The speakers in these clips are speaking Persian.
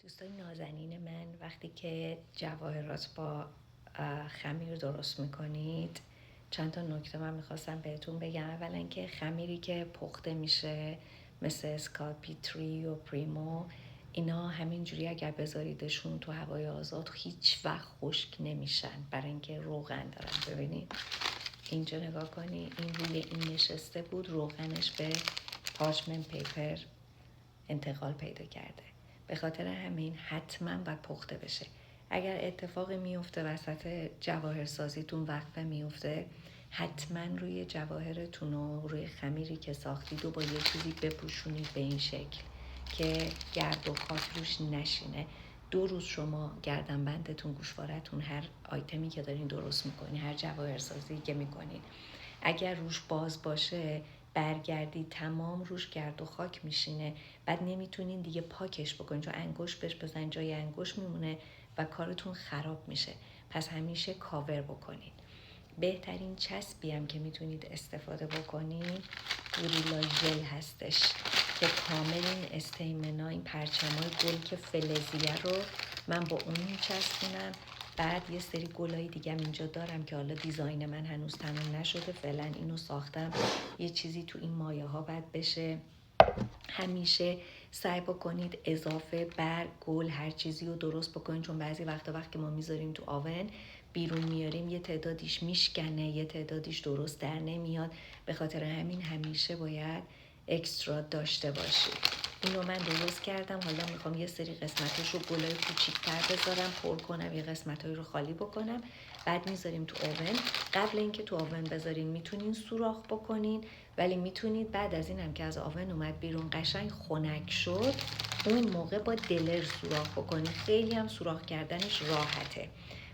دوستان نازنین من، وقتی که جواهرات با خمیر درست میکنید چند تا نکته من میخواستم بهتون بگم. اولا که خمیری که پخته میشه مثل اسکالپیتری و پریمو، اینا همینجوری اگر بذاریدشون تو هوای آزاد هیچ وقت خشک نمیشن، برای اینکه روغن دارن. ببینید اینجا نگاه کنی، این روی این نشسته بود، روغنش به پارچمنت پیپر انتقال پیدا کرده. به خاطر همین حتما باید پخته بشه. اگر اتفاقی میفته وسط جواهرسازیتون، وقفه میفته، حتما روی جواهرتون و روی خمیری که ساختید و با یه چیزی بپوشونید به این شکل که گرد و خاک روش نشینه. 2 روز شما گردنبندتون، گوشوارتون، هر آیتمی که دارین درست میکنین، هر جواهرسازی که میکنین، اگر روش باز باشه برگردی تمام روش گرد و خاک میشینه، بعد نمیتونین دیگه پاکش بکنین، چون انگشت بهش بزن جای انگشت میمونه و کارتون خراب میشه. پس همیشه کاور بکنین. بهترین چسبی هم که میتونید استفاده بکنین گوریلا ژل هستش که کامل این استیمنا، این پرچمای گل که فلزیه رو من با اون میچسبونم. بعد یه سری گلای دیگه هم اینجا دارم که حالا دیزاین من هنوز تمام نشده، فعلا اینو ساختم. یه چیزی تو این مایه ها باید بشه. همیشه سعی بکنید اضافه برگ، گل، هر چیزی رو درست بکنید، چون بعضی وقتی ما میذاریم تو آون بیرون میاریم یه تعدادیش میشکنه، یه تعدادیش درست در نمیاد. به خاطر همین همیشه باید اکسترا داشته باشید. اینو من درست کردم. حالا میخوام یه سری قسمتش رو گلای کوچیک‌تر بذارم، پر کنم، یه قسمتایی رو خالی بکنم، بعد میذاریم تو اوون. قبل اینکه تو اوون بذارین میتونین سوراخ بکنین، ولی میتونید بعد از این هم که از اوون اومد بیرون قشنگ خنک شد، اون موقع با دلر سوراخ بکنید. خیلی هم سوراخ کردنش راحته.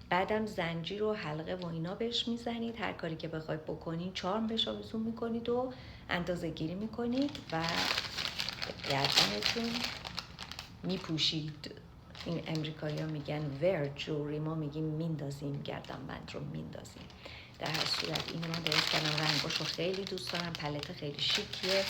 بعدم زنجیر و حلقه و اینا بهش میزنید، هر کاری که بخواید بکنید، چارم بهش آویزون میکنید و اندازه گیری میکنید و گردنتون میپوشید. این امریکایی ها میگن ویر جوری، ما میگیم میندازیم، گردنبند رو میندازیم. در هر صورت اینو من درست کردم، رنگاشو خیلی دوست دارم، پلت خیلی شیکیه.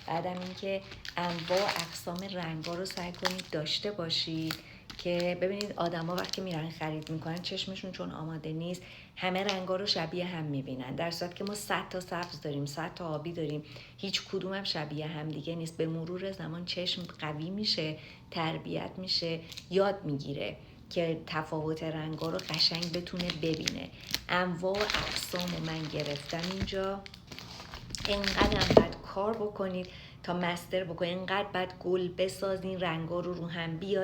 بعدم این که انواع اقسام رنگا رو سعی کنید داشته باشید که ببینید آدما وقتی میرن خرید میکنن چشمشون چون آماده نیست همه رنگا رو شبیه هم میبینن، در صورتی که ما 100 تا سبز داریم، 100 تا آبی داریم، هیچ کدوم هم شبیه هم دیگه نیست. به مرور زمان چشم قوی میشه، تربیت میشه، یاد میگیره که تفاوت رنگا رو قشنگ بتونه ببینه. انواع اقسام من گرفتم اینجا. اینقدر باید کار بکنید تا مستر بکنید، اینقدر باید گل بسازین، رنگا رو هم بیارید.